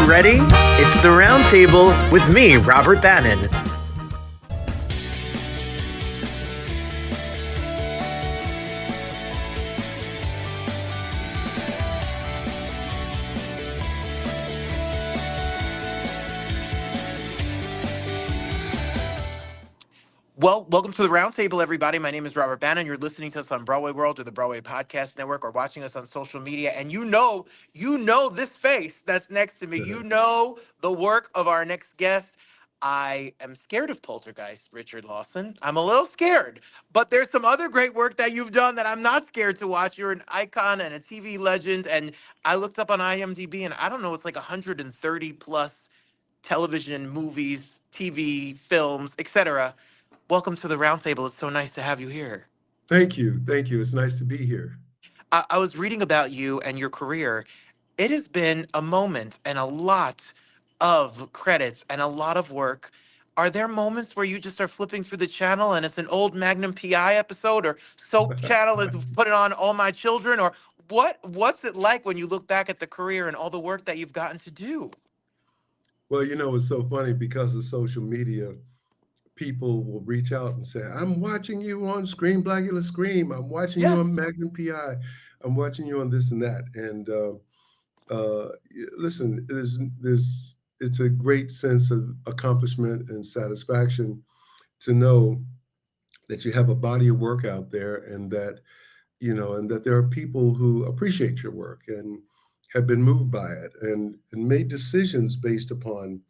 you ready? It's the Roundtable with me, Robert Bannon. Well, welcome to the Roundtable, everybody. My name is Robert Bannon. You're listening to us on Broadway World or the Broadway Podcast Network, or watching us on social media. And you know this face that's next to me. You know the work of our next guest. I am scared of Poltergeist, Richard Lawson. I'm a little scared, but there's some other great work that you've done that I'm not scared to watch. You're an icon and a TV legend. And I looked up on IMDb, and I don't know, it's like 130 plus television, movies, TV, films, etc. Welcome to the Roundtable. It's so nice to have you here. Thank you. Thank you. It's nice to be here. I was reading about you and your career. It has been a moment and a lot of credits and a lot of work. Are there moments where you just are flipping through the channel and it's an old Magnum PI episode, or Soap Channel is putting on All My Children, or what's it like when you look back at the career and all the work that you've gotten to do? Well, it's so funny because of social media. People will reach out and say, I'm watching you on Scream Blackula Scream. I'm watching you on Yes. Magnum PI. I'm watching you on this and that. And listen, it's a great sense of accomplishment and satisfaction to know that you have a body of work out there, and that, and that there are people who appreciate your work and have been moved by it and made decisions based upon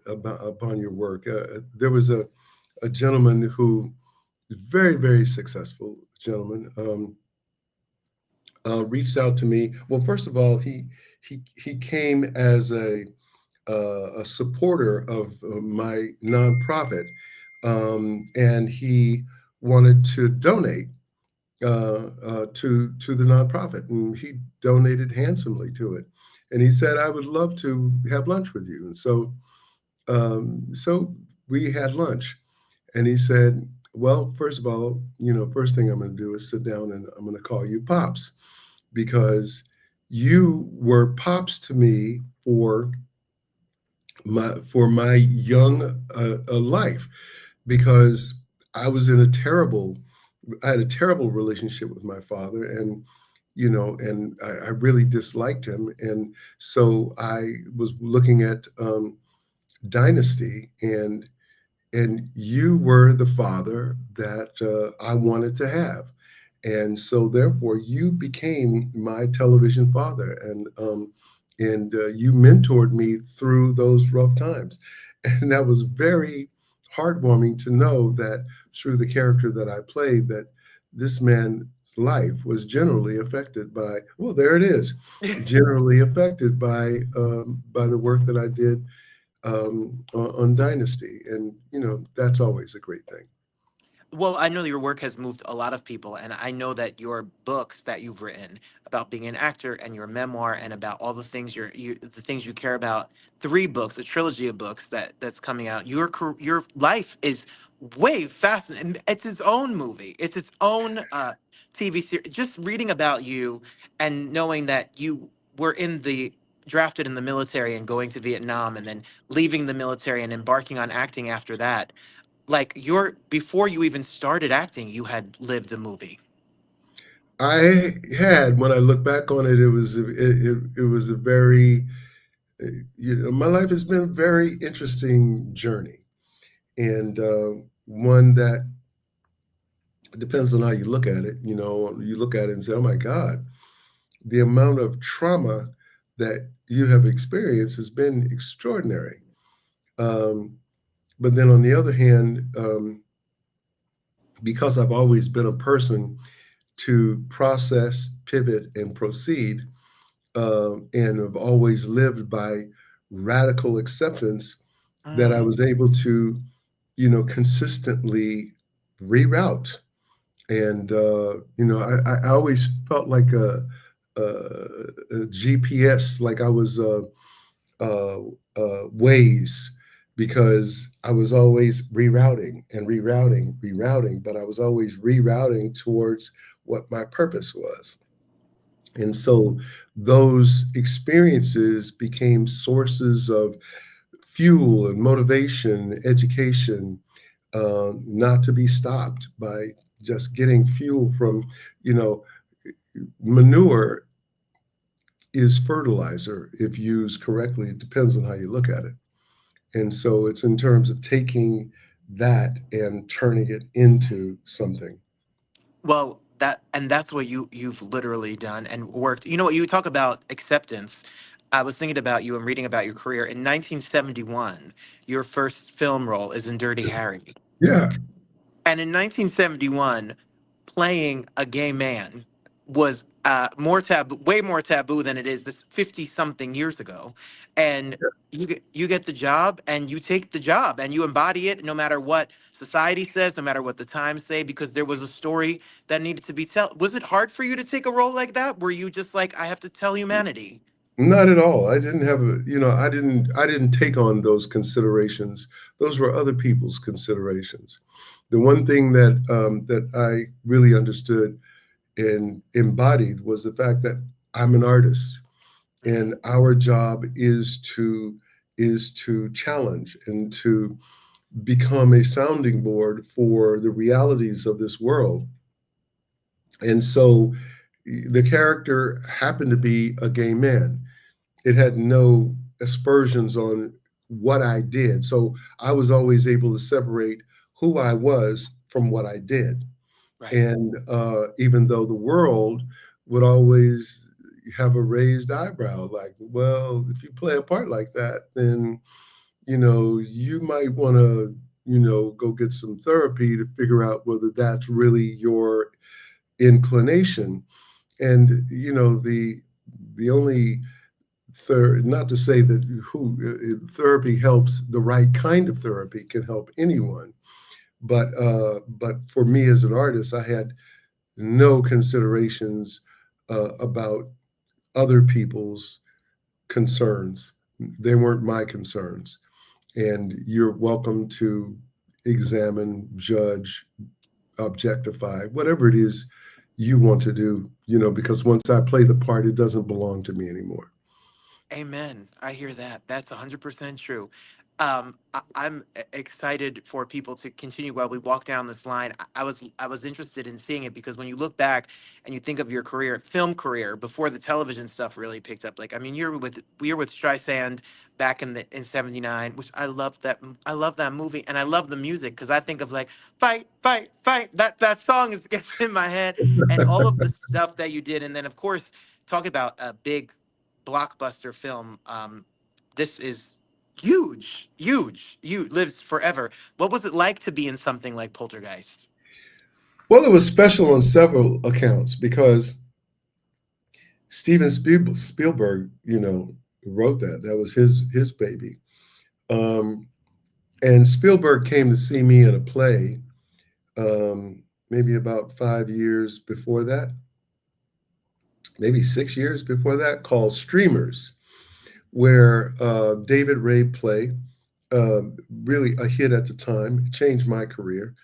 upon your work. There was a gentleman who, very, very successful gentleman, reached out to me. Well, first of all, he came as a supporter of my nonprofit, and he wanted to donate to the nonprofit, and he donated handsomely to it. And he said, I would love to have lunch with you. And so we had lunch, and he said, well, first of all, first thing I'm going to do is sit down and I'm going to call you Pops, because you were Pops to me for my young life, because I had a terrible relationship with my father, and I really disliked him. And so I was looking at Dynasty, and you were the father that I wanted to have. And so therefore you became my television father, and you mentored me through those rough times. And that was very heartwarming to know that through the character that I played, that this man's life was generally affected by, well, there it is, generally affected by the work that I did on Dynasty. And, that's always a great thing. Well, I know your work has moved a lot of people, and I know that your books that you've written about being an actor, and your memoir, and about all the things the things you care about, 3 books, a trilogy of books that's coming out. Your life is way fascinating. It's its own movie. It's its own TV series. Just reading about you and knowing that you were drafted in the military and going to Vietnam, and then leaving the military and embarking on acting after that. Like, before you even started acting, you had lived a movie. I had, when I look back on it, it was a very, my life has been a very interesting journey, and one that depends on how you look at it. You look at it and say, oh my God, the amount of trauma that you have experienced has been extraordinary. But then on the other hand, because I've always been a person to process, pivot, and proceed, and have always lived by radical acceptance, that I was able to, consistently reroute. And, I always felt like a GPS, like I was Waze, because I was always rerouting, but I was always rerouting towards what my purpose was. And so those experiences became sources of fuel and motivation, education, not to be stopped by just getting fuel from, you know, manure is fertilizer if used correctly. It depends on how you look at it. And so it's in terms of taking that and turning it into something. Well, that's what you've literally done and worked. You know what, you talk about acceptance. I was thinking about you and reading about your career. In 1971, your first film role is in Dirty Harry. Yeah. And in 1971, playing a gay man was more taboo, way more taboo than it is this 50 something years ago. And you get the job and you take the job and you embody it no matter what society says, no matter what the times say, because there was a story that needed to be told. Was it hard for you to take a role like that? Were you just like, I have to tell humanity? Not at all. I didn't have a, I didn't take on those considerations. Those were other people's considerations. The one thing that I really understood and embodied was the fact that I'm an artist, Mhm. and our job is to challenge and to become a sounding board for the realities of this world. And so the character happened to be a gay man. It had no aspersions on what I did. So I was always able to separate who I was from what I did. Right. And even though the world would always have a raised eyebrow, like, well, if you play a part like that, then, you might want to, go get some therapy to figure out whether that's really your inclination. And, the only not to say that who therapy helps, the right kind of therapy can help anyone, but for me as an artist, I had no considerations about other people's concerns. They weren't my concerns, and you're welcome to examine, judge, objectify, whatever it is you want to do. Because once I play the part, it doesn't belong to me anymore. Amen. I hear that. That's 100% true. I'm excited for people to continue while we walk down this line. I was interested in seeing it because when you look back and you think of your career, film career, before the television stuff really picked up. Like, I mean, you're with Streisand back in '79, which I love that movie and I love the music because I think of like fight, fight, fight. That song is gets in my head and all of the stuff that you did, and then of course talk about a big blockbuster film. This is huge, huge, huge, lives forever. What was it like to be in something like Poltergeist? Well, it was special on several accounts because Steven Spielberg, wrote that. That was his baby. Um, and Spielberg came to see me in a play, maybe about 5 years before that, maybe 6 years before that, called Streamers, where David Ray play, really a hit at the time. It changed my career.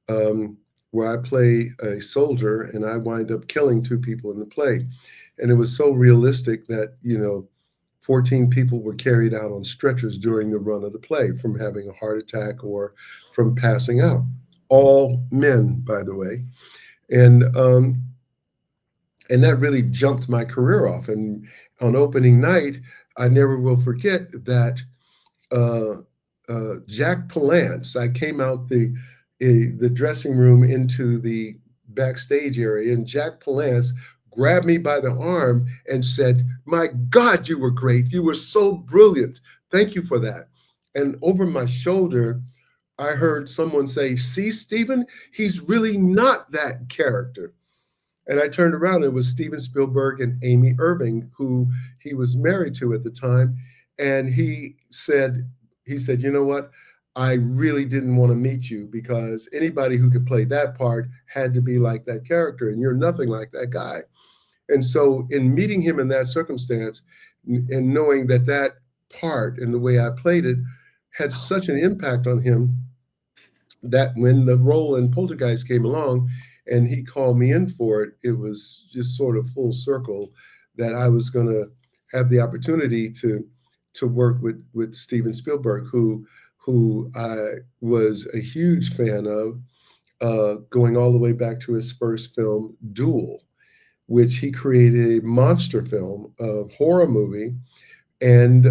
Um, where I play a soldier and I wind up killing two people in the play. And it was so realistic that, 14 people were carried out on stretchers during the run of the play from having a heart attack or from passing out. All men, by the way. And and that really jumped my career off. And on opening night, I never will forget that uh, Jack Palance. I came out the dressing room into the backstage area, and Jack Palance grabbed me by the arm and said, "My God, you were great! You were so brilliant. Thank you for that." And over my shoulder, I heard someone say, "See, Stephen, he's really not that character." And I turned around, and it was Steven Spielberg and Amy Irving, who he was married to at the time. And he said, "You know what? I really didn't want to meet you because anybody who could play that part had to be like that character, and you're nothing like that guy." And so, in meeting him in that circumstance and knowing that that part and the way I played it had Oh, such an impact on him, that when the role in Poltergeist came along, and he called me in for it, it was just sort of full circle that I was going to have the opportunity to work with Steven Spielberg, who I was a huge fan of, going all the way back to his first film, Duel, which he created a monster film, a horror movie, and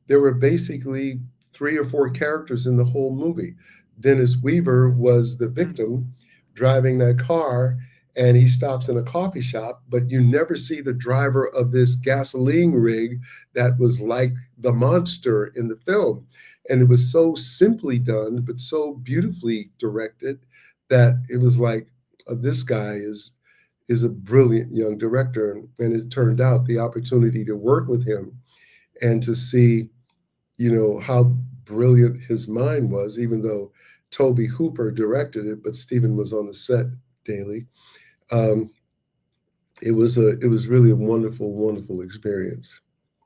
there were basically 3 or 4 characters in the whole movie. Dennis Weaver was the victim driving that car, and he stops in a coffee shop, but you never see the driver of this gasoline rig that was like the monster in the film. And it was so simply done, but so beautifully directed that it was like, this guy is a brilliant young director. And it turned out the opportunity to work with him and to see, how brilliant his mind was, even though Toby Hooper directed it, but Stephen was on the set daily. Um, it was really a wonderful, wonderful experience.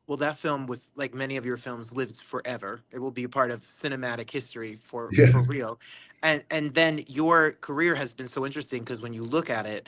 Well, that film, with like many of your films, lives forever. It will be a part of cinematic history Yeah, for real. And then your career has been so interesting because when you look at it,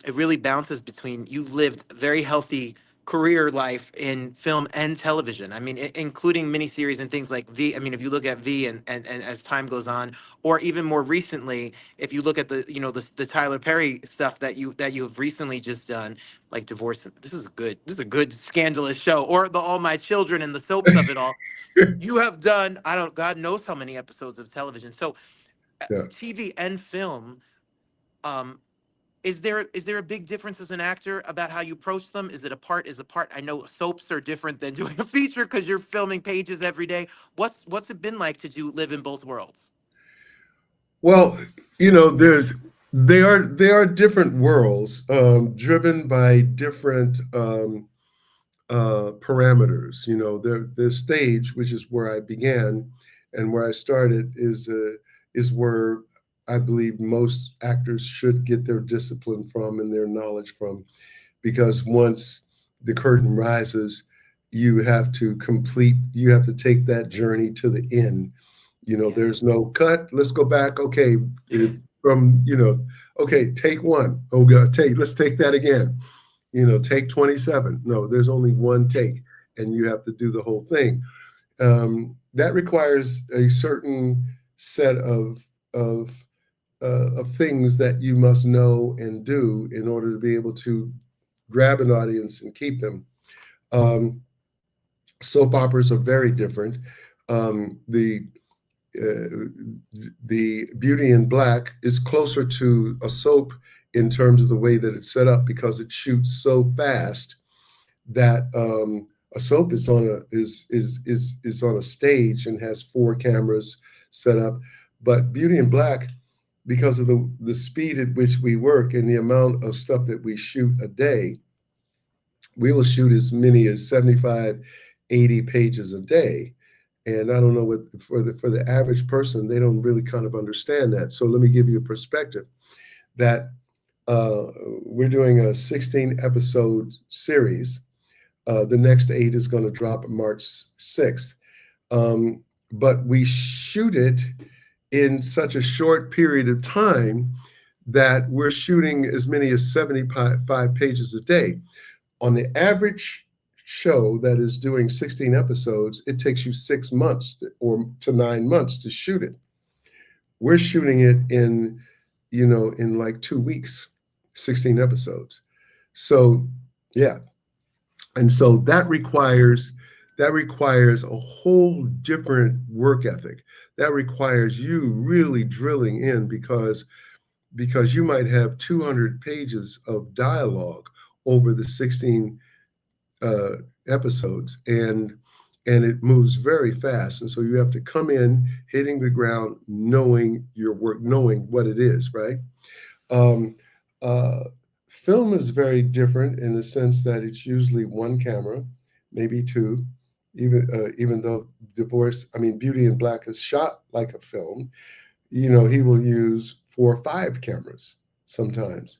it really bounces between, you've lived a very healthy career life in film and television. I mean, including miniseries and things like V. I mean, if you look at V and as time goes on, or even more recently, if you look at the Tyler Perry stuff that you have recently just done, like Divorce. This is a good scandalous show, or the All My Children and the soaps of it all. You have done, I don't, God knows how many episodes of television. So yeah. TV and film. Um, is there a big difference as an actor about how you approach them? Is it a part? I know soaps are different than doing a feature because you're filming pages every day. What's it been like to live in both worlds? Well, they are different worlds, driven by different parameters. Their stage, which is where I began and where I started, is where I believe most actors should get their discipline from and their knowledge from, because once the curtain rises, you have to take that journey to the end. Yeah. There's no cut. Let's go back. Okay, from okay, take one. Oh God, let's take that again. Take 27. No, there's only one take, and you have to do the whole thing. That requires a certain set of things that you must know and do in order to be able to grab an audience and keep them. Um, Soap operas are very different. The Beauty in Black is closer to a soap in terms of the way that it's set up, because it shoots so fast that a soap is on a stage and has 4 cameras set up. But Beauty in Black, because of the speed at which we work and the amount of stuff that we shoot a day, we will shoot as many as 75, 80 pages a day. And I don't know what, for the average person, they don't really kind of understand that. So let me give you a perspective that we're doing a 16 episode series. The next 8 is going to drop March 6th. But we shoot it in such a short period of time that we're shooting as many as 75 pages a day. On the average show that is doing 16 episodes, it takes you 6 months to 9 months to shoot it. We're shooting it in like 2 weeks, 16 episodes. So yeah. And so that requires a whole different work ethic. That requires you really drilling in, because you might have 200 pages of dialogue over the 16 episodes, and it moves very fast. And so you have to come in hitting the ground, knowing your work, knowing what it is, right? Um, uh, Film is very different in the sense that it's usually 1 camera, maybe 2. Even though Beauty in Black is shot like a film, he will use 4 or 5 cameras sometimes,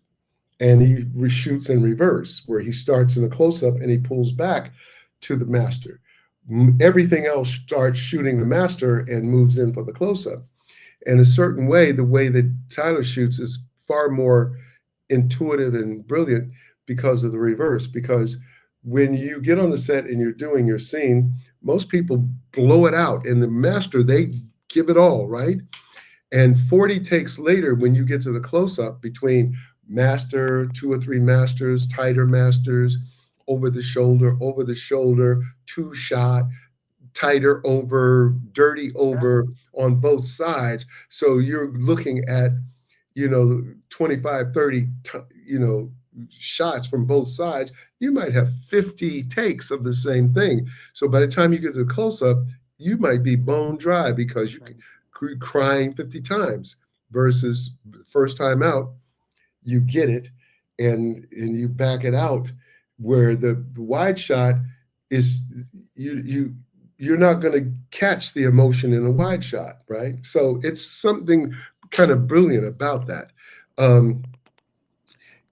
and he reshoots in reverse, where he starts in a close-up and he pulls back to the master. Everything else starts shooting the master and moves in for the close-up. And a certain way, the way that Tyler shoots is far more intuitive and brilliant because of the reverse. Because when you get on the set and you're doing your scene, most people blow it out, and the master, they give it all, right? And 40 takes later, when you get to the close-up between master, 2 or 3 masters, tighter masters, over the shoulder, 2 shot, tighter over, dirty over on both sides. So you're looking at, 25, 30, shots from both sides. You might have 50 takes of the same thing. So by the time you get to the close-up, you might be bone dry because you crying 50 times versus first time out, you get it and you back it out, where the wide shot is you're not going to catch the emotion in a wide shot, right? So it's something kind of brilliant about that.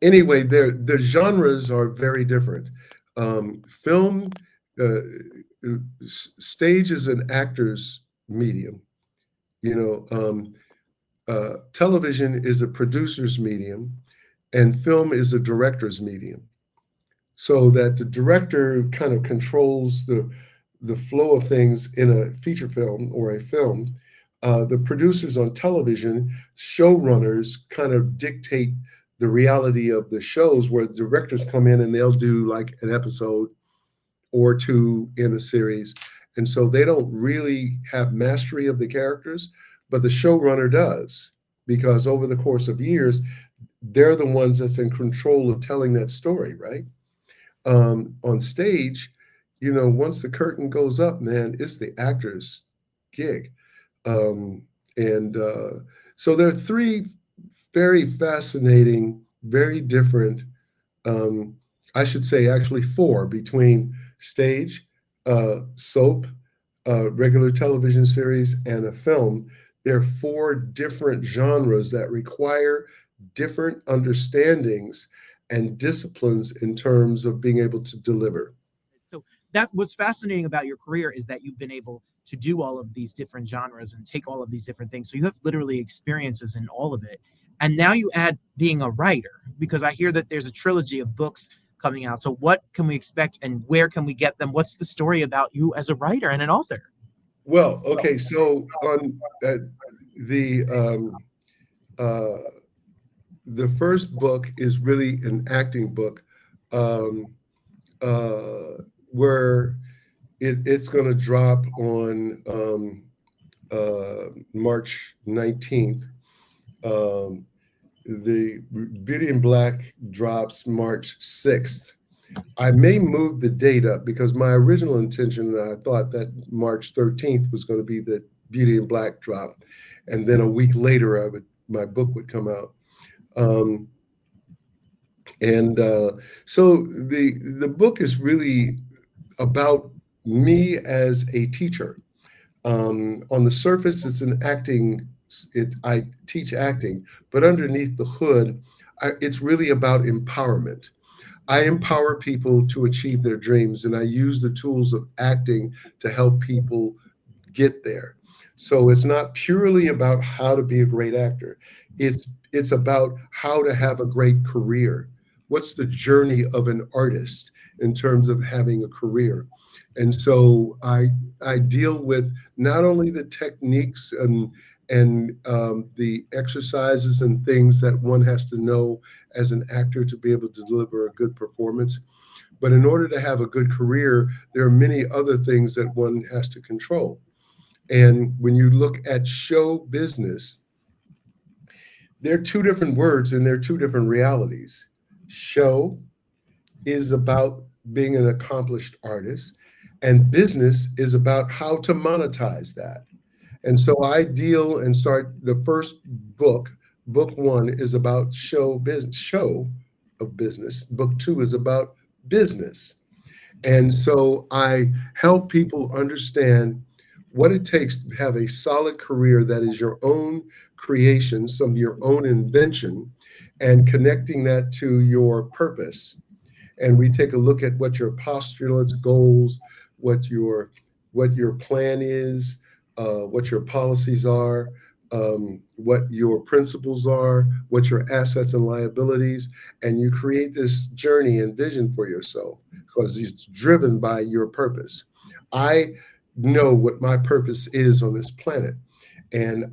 Anyway, the genres are very different. Film, uh, stage is an actor's medium. Television is a producer's medium, and film is a director's medium. So that the director kind of controls the flow of things in a feature film or a film. The producers on television, showrunners, kind of dictate the reality of the shows, where the directors come in and they'll do like an episode or 2 in a series. And so they don't really have mastery of the characters, but the showrunner does, because over the course of years, they're the ones that's in control of telling that story, right? On stage, once the curtain goes up, man, it's the actor's gig. And so there are 3 very fascinating, very different, I should say actually 4, between stage, soap, regular television series, and a film. There are 4 different genres that require different understandings and disciplines in terms of being able to deliver. So that's what's fascinating about your career, is that you've been able to do all of these different genres and take all of these different things. So you have literally experiences in all of it. And now you add being a writer, because I hear that there's a trilogy of books coming out. So what can we expect and where can we get them? What's the story about you as a writer and an author? Well, okay, so on the first book is really an acting book, where it's going to drop on March 19th. The Beauty in Black drops March 6th. I may move the date up because my original intention, I thought that March 13th was going to be the Beauty in Black drop. And then a week later, my book would come out. So the book is really about me as a teacher. On the surface, it's an acting. I teach acting, but underneath the hood, it's really about empowerment. I empower people to achieve their dreams, and I use the tools of acting to help people get there. So it's not purely about how to be a great actor. It's about how to have a great career. What's the journey of an artist in terms of having a career? And so I deal with not only the techniques and the exercises and things that one has to know as an actor to be able to deliver a good performance, but in order to have a good career, there are many other things that one has to control. And when you look at show business, there are 2 different words and there are 2 different realities. Show is about being an accomplished artist, and business is about how to monetize that. And so I deal and start the first book. Book 1 is about show of business. Book 2 is about business. And so I help people understand what it takes to have a solid career that is your own creation, some of your own invention, and connecting that to your purpose. And we take a look at what your postulates, goals, what your plan is, what your policies are, what your principles are, what your assets and liabilities, and you create this journey and vision for yourself because it's driven by your purpose. I know what my purpose is on this planet, and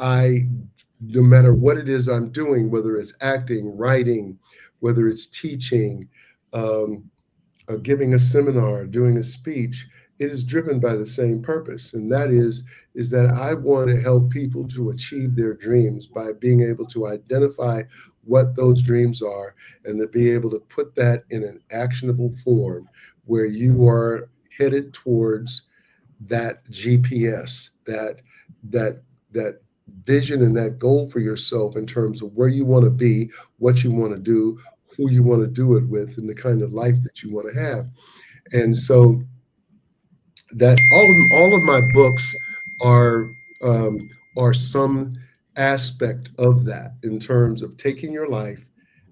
no matter what it is I'm doing, whether it's acting, writing, whether it's teaching, um, giving a seminar, doing a speech, it is driven by the same purpose, and that is that I want to help people to achieve their dreams by being able to identify what those dreams are and to be able to put that in an actionable form where you are headed towards that GPS, that vision and that goal for yourself in terms of where you want to be, what you want to do, who you want to do it with, and the kind of life that you want to have. And so that all of my books are some aspect of that in terms of taking your life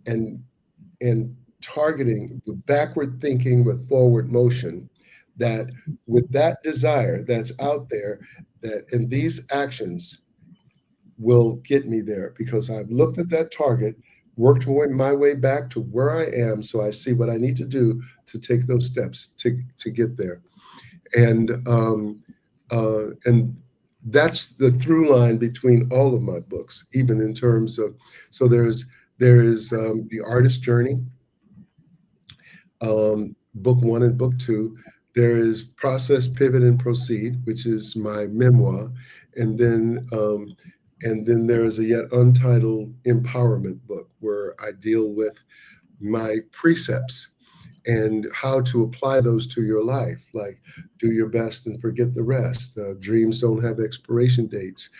and targeting with backward thinking with forward motion, that with that desire that's out there, that and these actions will get me there because I've looked at that target, worked my way back to where I am, so I see what I need to do to take those steps to get there. And that's the through line between all of my books, even in terms of, so there's the artist journey, book 1 and book 2. There is Process, Pivot, and Proceed, which is my memoir, and then there is a yet untitled empowerment book where I deal with my precepts and how to apply those to your life, like do your best and forget the rest. Dreams don't have expiration dates.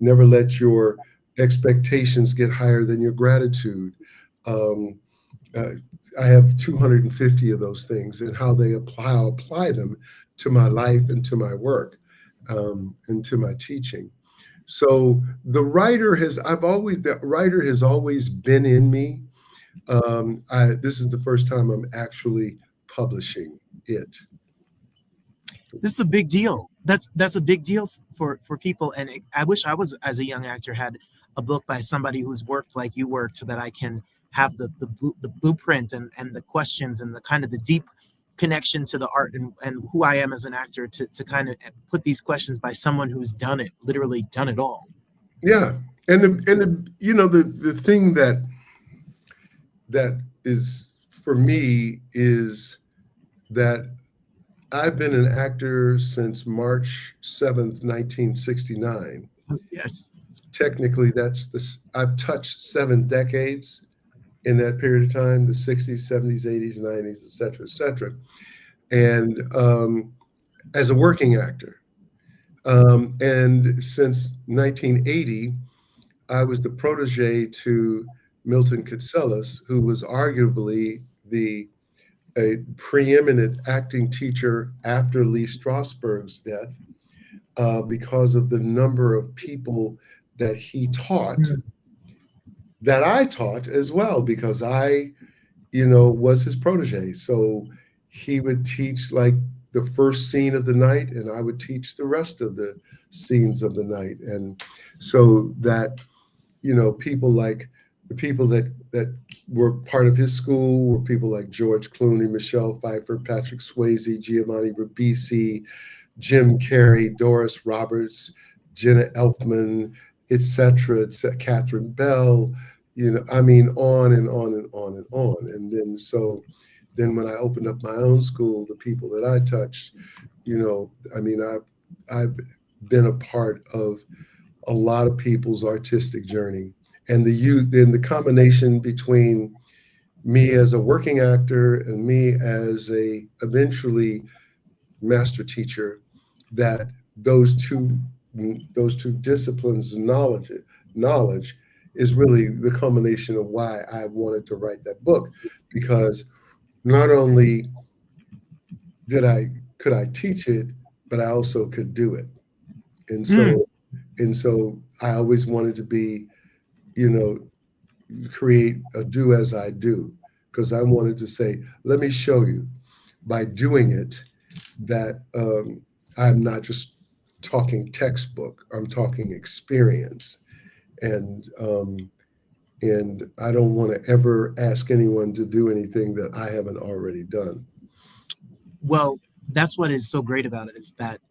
Never let your expectations get higher than your gratitude. I have 250 of those things, and how they apply them to my life and to my work, and to my teaching. So the writer has always been in me. This is the first time I'm actually publishing it. This is a big deal. That's a big deal for people. And I wish I was, as a young actor, had a book by somebody who's worked like you worked, so that I can have the blueprint and the questions and the kind of the deep connection to the art and who I am as an actor to kind of put these questions by someone who's done it, literally done it all. Yeah. And the thing that is for me is that I've been an actor since March 7th, 1969. Yes. Technically, I've touched 7 decades in that period of time, the 60s, 70s, 80s, 90s, et cetera, et cetera. And as a working actor. And since 1980, I was the protege to Milton Katselas, who was arguably a preeminent acting teacher after Lee Strasberg's death, because of the number of people that he taught, that I taught as well, because I, was his protege. So he would teach like the first scene of the night, and I would teach the rest of the scenes of the night. And so that, people like the people that were part of his school were people like George Clooney, Michelle Pfeiffer, Patrick Swayze, Giovanni Ribisi, Jim Carrey, Doris Roberts, Jenna Elfman, etc., Catherine Bell, on and on and on and on. And then when I opened up my own school, the people that I touched, I've been a part of a lot of people's artistic journey, and the combination between me as a working actor and me as a eventually master teacher, that those two disciplines of knowledge is really the culmination of why I wanted to write that book, because not only could I teach it, but I also could do it. And so I always wanted to be, create a do as I do, because I wanted to say, let me show you by doing it that I'm not just talking textbook. I'm talking experience, and I don't want to ever ask anyone to do anything that I haven't already done. Well, that's what is so great about it, is that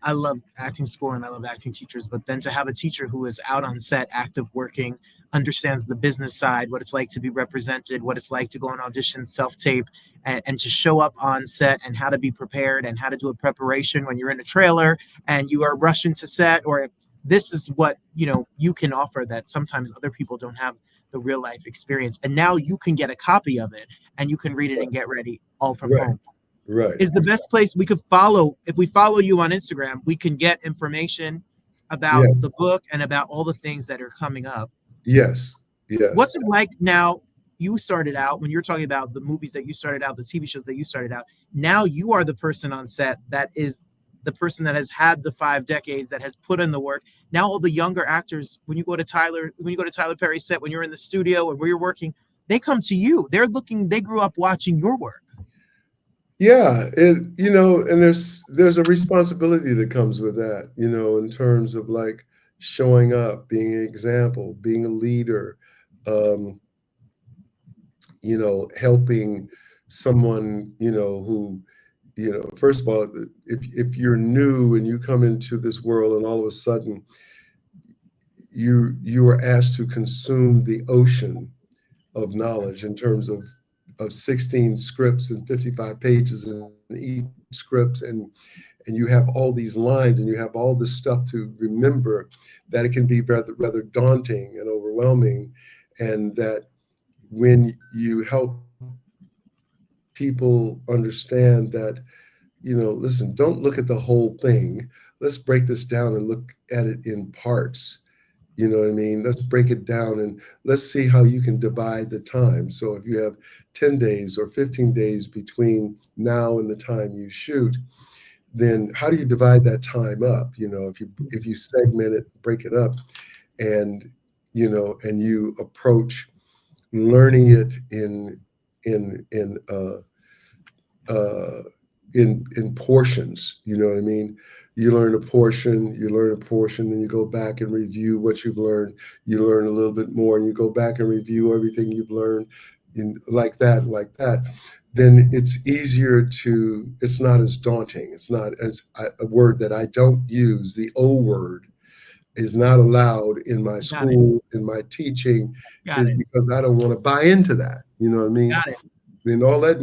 I love acting school and I love acting teachers, but then to have a teacher who is out on set, active, working, understands the business side, what it's like to be represented, what it's like to go on auditions, self-tape, and to show up on set, and how to be prepared, and how to do a preparation when you're in a trailer and you are rushing to set, or this is what you can offer that sometimes other people don't have the real life experience. And now you can get a copy of it and you can read it and get ready all from Right. home. Right. Is the best place we could follow. If we follow you on Instagram, we can get information about Yeah. the book and about all the things that are coming up. Yes. Yes. What's it like now? You started out, when you're talking about the movies that you started out, the TV shows that you started out. Now you are the person on set that is the person that has had the 5 decades, that has put in the work. Now all the younger actors, when you go to Tyler Perry's set, when you're in the studio or where you're working, they come to you. They grew up watching your work. Yeah, and there's a responsibility that comes with that, in terms of like showing up, being an example, being a leader, um, helping someone, who, first of all, if you're new and you come into this world and all of a sudden you are asked to consume the ocean of knowledge in terms of 16 scripts and 55 pages in each script, and you have all these lines and you have all this stuff to remember, that it can be rather daunting and overwhelming. And that when you help people understand that, listen, don't look at the whole thing, let's break this down and look at it in parts. You know what I mean? Let's break it down and let's see how you can divide the time. So if you have 10 days or 15 days between now and the time you shoot, then how do you divide that time up? If you segment it, break it up, and and you approach learning it in portions. You know what I mean? You learn a portion, then you go back and review what you've learned. You learn a little bit more, and you go back and review everything you've learned, like that. Then it's easier to. It's not as daunting. It's not as a word that I don't use. The O word is not allowed in my school, in my teaching, is because I don't want to buy into that. You know what I mean? Got it. Then all that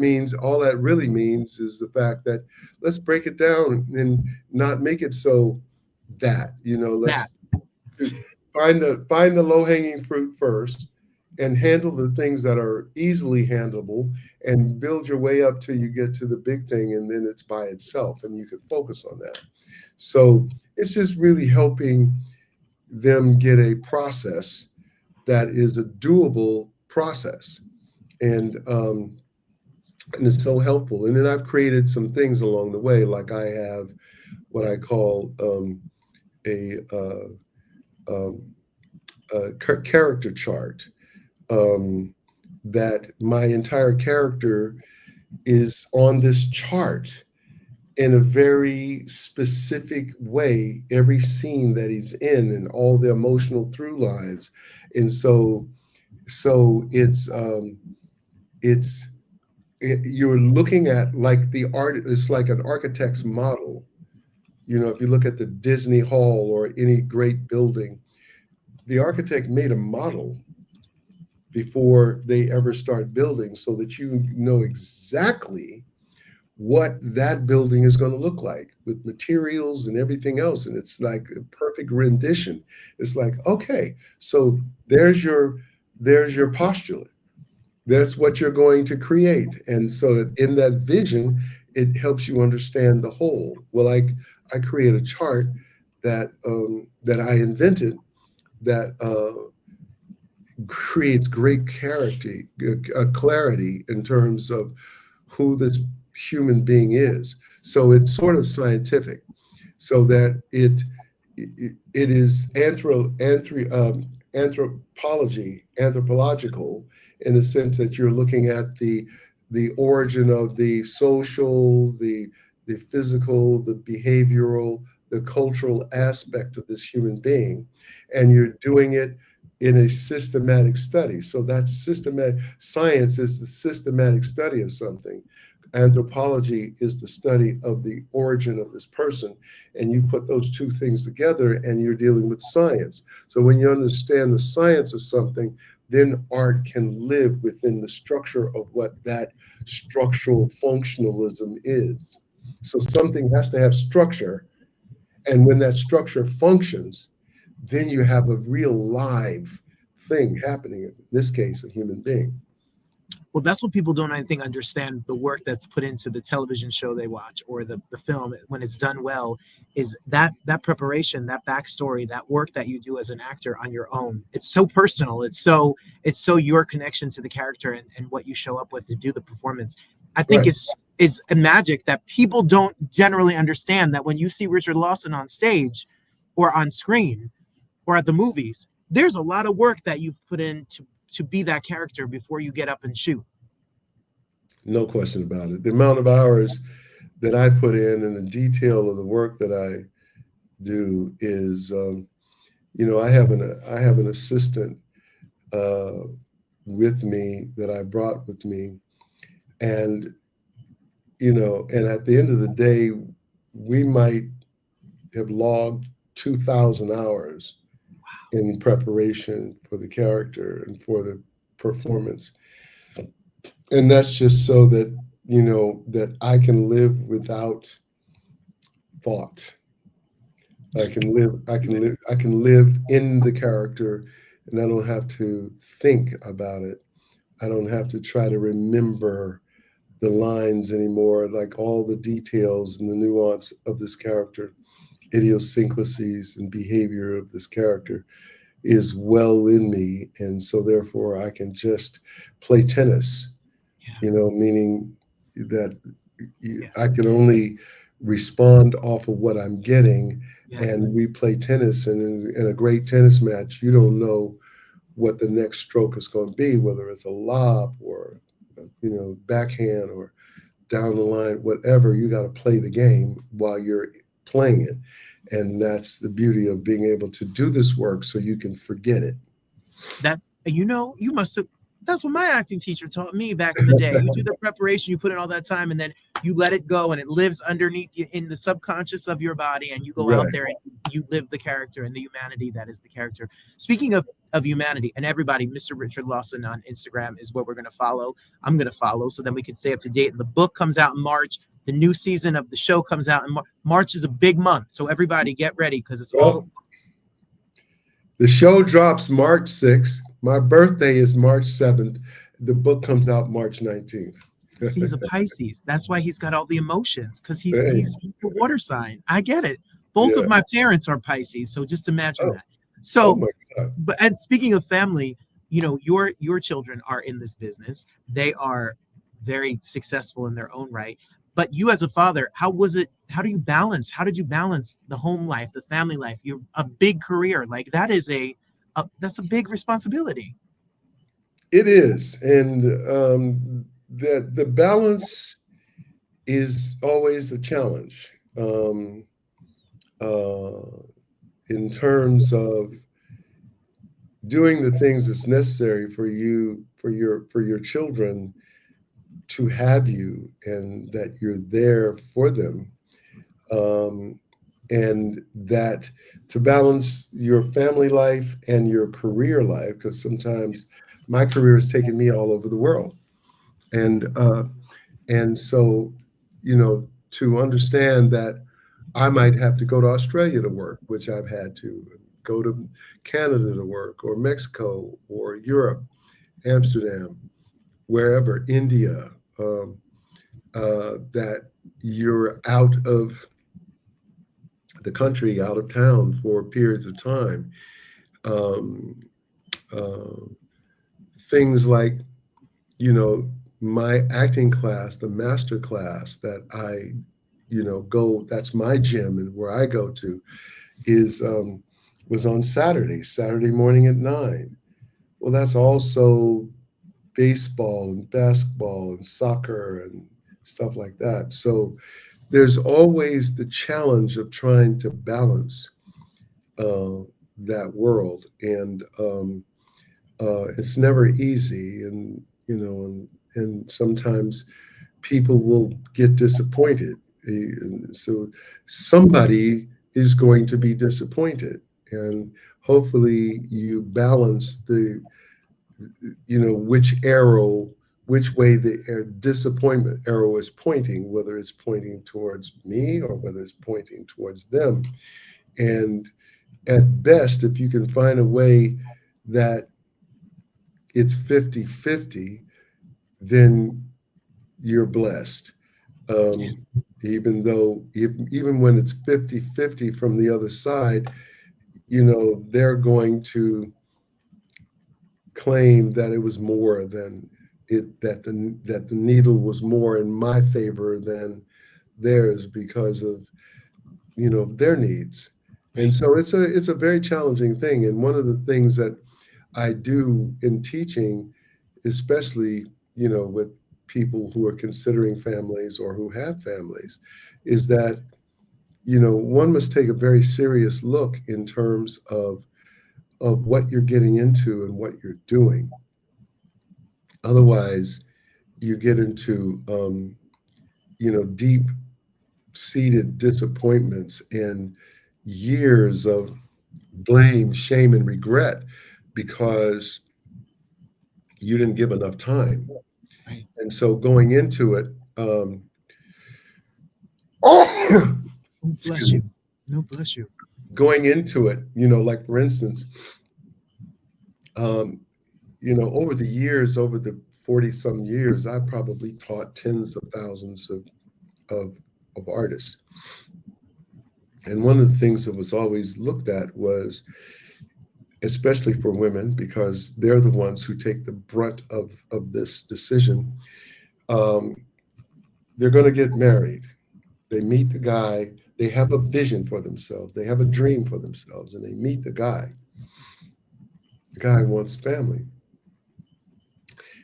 really means is the fact that let's break it down and not make it so that, let's find the low-hanging fruit first and handle the things that are easily handleable and build your way up till you get to the big thing, and then it's by itself and you can focus on that. So it's just really helping them get a process that is a doable process. And it's so helpful. And then I've created some things along the way, like I have what I call a character chart, that my entire character is on this chart in a very specific way, every scene that he's in and all the emotional through lines. And so you're looking at like the art. It's like an architect's model. If you look at the Disney Hall or any great building, the architect made a model before they ever start building, so that you know exactly what that building is going to look like with materials and everything else. And it's like a perfect rendition. It's like, okay, so there's your postulate. That's what you're going to create. And so in that vision, it helps you understand the whole. Well, I create a chart that I invented that creates great clarity in terms of who this human being is. So it's sort of scientific, so that it is anthropological, in the sense that you're looking at the origin of the social, the physical, the behavioral, the cultural aspect of this human being, and you're doing it in a systematic study. So that's systematic. Science is the systematic study of something. Anthropology is the study of the origin of this person. And you put those two things together and you're dealing with science. So when you understand the science of something, then art can live within the structure of what that structural functionalism is. So something has to have structure. And when that structure functions, then you have a real live thing happening, in this case, a human being. Well, that's what people don't, I think, understand the work that's put into the television show they watch or the film when it's done well, is that preparation, that backstory, that work that you do as an actor on your own. It's so personal. It's so your connection to the character and what you show up with to do the performance. I think Right. it's a magic that people don't generally understand, that when you see Richard Lawson on stage or on screen or at the movies, there's a lot of work that you've put in to be that character before you get up and shoot. No question about it. The amount of hours that I put in and the detail of the work that I do is, I have an assistant with me that I brought with me, and and at the end of the day, we might have logged 2,000 hours in preparation for the character and for the performance. And that's just so that, that I can live without thought. I can live in the character, and I don't have to think about it. I don't have to try to remember the lines anymore, like all the details and the nuance of this character, idiosyncrasies and behavior of this character is well in me. And so therefore I can just play tennis, meaning that I can only respond off of what I'm getting. Yeah. And we play tennis, and in a great tennis match, you don't know what the next stroke is going to be, whether it's a lob or, backhand or down the line, whatever. You got to play the game while you're playing it. And that's the beauty of being able to do this work so you can forget it. That's, you must have, that's what my acting teacher taught me back in the day. You do the preparation, you put in all that time, and then you let it go, and it lives underneath you in the subconscious of your body, and you go out there and you live the character and the humanity that is the character. Speaking of humanity, and everybody, Mr. Richard Lawson on Instagram is what we're going to follow. I'm going to follow, so then we can stay up to date. And the book comes out in March. The new season of the show comes out in March. Is a big month, so everybody get ready, because it's all. The show drops March 6th. My birthday is March 7th. The book comes out March 19th. He's a Pisces. That's why he's got all the emotions, because he's a water sign. I get it. Both of my parents are Pisces, so just imagine that. So, and speaking of family, your children are in this business. They are very successful in their own right. But you as a father, how was it? How did you balance the home life, the family life? You're a big career. Like that is that's a big responsibility. It is. And the balance is always a challenge in terms of doing the things that's necessary for your children to have you, and that you're there for them, and that to balance your family life and your career life, because sometimes my career has taken me all over the world, and so to understand that I might have to go to Australia to work, which I've had to go to Canada to work, or Mexico, or Europe, Amsterdam, wherever, India, that you're out of the country, out of town for periods of time. Things like, my acting class, the master class that I, go, that's my gym and where I go to, was on Saturday morning at 9. Well, that's also baseball and basketball and soccer and stuff like that. So there's always the challenge of trying to balance that world, and it's never easy, and and sometimes people will get disappointed. And so somebody is going to be disappointed, and hopefully you balance the which way the disappointment arrow is pointing, whether it's pointing towards me or whether it's pointing towards them. And at best, if you can find a way that it's 50-50, then you're blessed. Even though, even when it's 50-50 from the other side, they're going to claim that it was more than that the needle was more in my favor than theirs because of their needs. And so it's a very challenging thing. And one of the things that I do in teaching, especially with people who are considering families or who have families, is that one must take a very serious look in terms of what you're getting into and what you're doing. Otherwise, you get into deep seated disappointments and years of blame, shame, and regret because you didn't give enough time. Right. And so going into it, Bless you. No, bless you. going into it, like for instance, over the years, over the 40 some years, I probably taught tens of thousands of artists. And one of the things that was always looked at was, especially for women, because they're the ones who take the brunt of this decision, they're going to get married. They meet the guy, they have a vision for themselves, they have a dream for themselves, and they meet the guy. The guy wants family.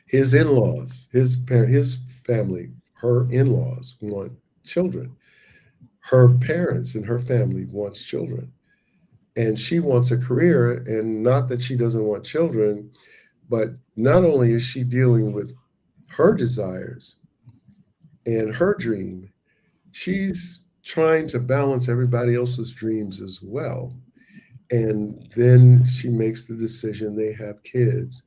His in-laws, his family, her in-laws want children. Her parents and her family wants children. And she wants a career, and not that she doesn't want children, but not only is she dealing with her desires and her dream, she's trying to balance everybody else's dreams as well. And then she makes the decision, they have kids.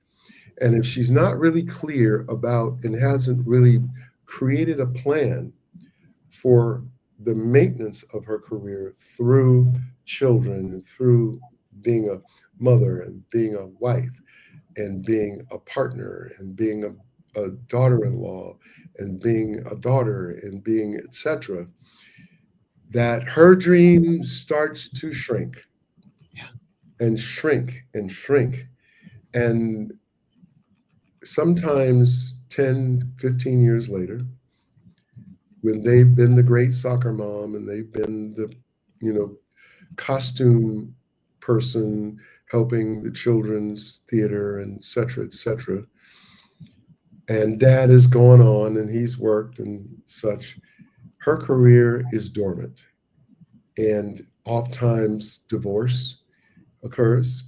And if she's not really clear about and hasn't really created a plan for the maintenance of her career through children and through being a mother and being a wife and being a partner and being a daughter-in-law and being a daughter and being etc., that her dream starts to shrink and shrink and shrink. And sometimes 10, 15 years later, when they've been the great soccer mom and they've been the, costume person helping the children's theater and et cetera, and dad is going on and he's worked and such, her career is dormant. And oftentimes divorce occurs.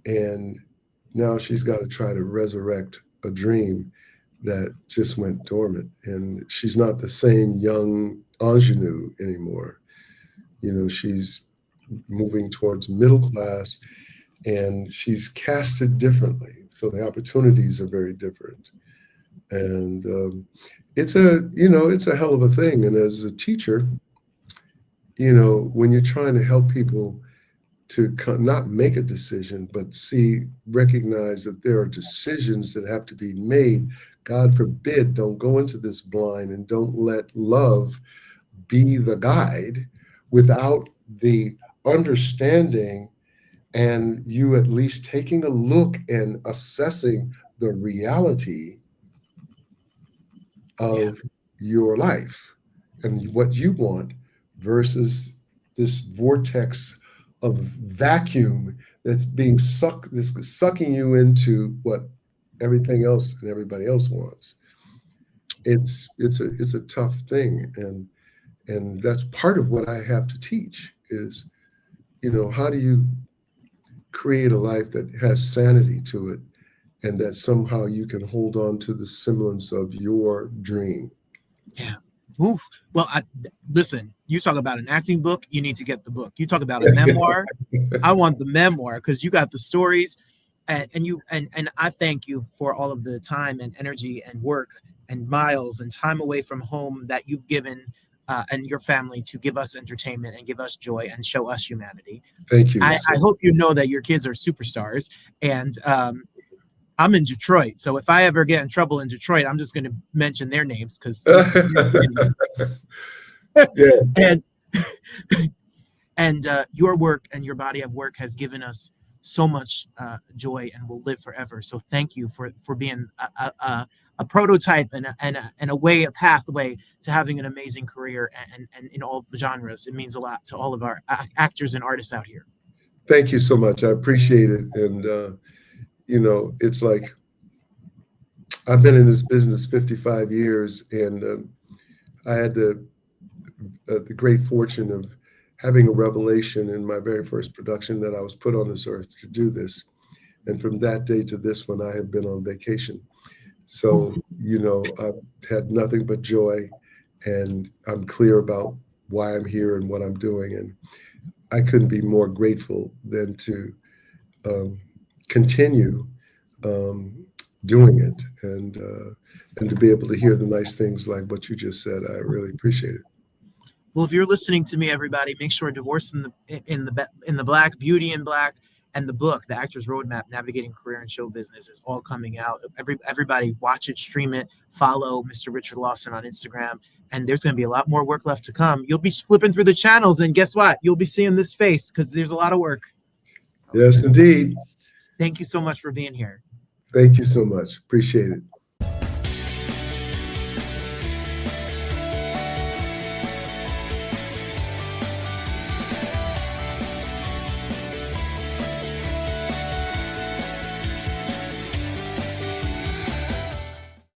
And now she's got to try to resurrect a dream that just went dormant. And she's not the same young ingenue anymore. She's moving towards middle class and she's casted differently. So the opportunities are very different. And it's a hell of a thing. And as a teacher, when you're trying to help people to not make a decision, but recognize that there are decisions that have to be made. God forbid, don't go into this blind and don't let love be the guide without the understanding and you at least taking a look and assessing the reality of your life and what you want versus this vortex of vacuum that's being sucking you into what everything else and everybody else wants. It's a tough thing. And and that's part of what I have to teach is, how do you create a life that has sanity to it, and that somehow you can hold on to the semblance of your dream. Yeah. Oof. Well, listen, you talk about an acting book, you need to get the book. You talk about a memoir, I want the memoir, because you got the stories, and I thank you for all of the time and energy and work and miles and time away from home that you've given and your family to give us entertainment and give us joy and show us humanity. Thank you. I hope you know that your kids are superstars, and I'm in Detroit, so if I ever get in trouble in Detroit, I'm just going to mention their names because Yeah. and your work and your body of work has given us so much joy and will live forever. So thank you for being a prototype and a pathway to having an amazing career and in all the genres. It means a lot to all of our actors and artists out here. Thank you so much. I appreciate it. And, it's like I've been in this business 55 years, and I had the great fortune of having a revelation in my very first production that I was put on this earth to do this. And from that day to this one, I have been on vacation. So, I've had nothing but joy, and I'm clear about why I'm here and what I'm doing. And I couldn't be more grateful than to continue doing it, and to be able to hear the nice things like what you just said. I really appreciate it. Well, if you're listening to me, everybody, make sure Divorce in the Black, Beauty in Black, and the book, The Actor's Roadmap: Navigating Career and Show Business, is all coming out. Everybody, watch it, stream it, follow Mr. Richard Lawson on Instagram, and there's going to be a lot more work left to come. You'll be flipping through the channels, and guess what? You'll be seeing this face because there's a lot of work. Yes, indeed. Thank you so much for being here. Thank you so much. Appreciate it.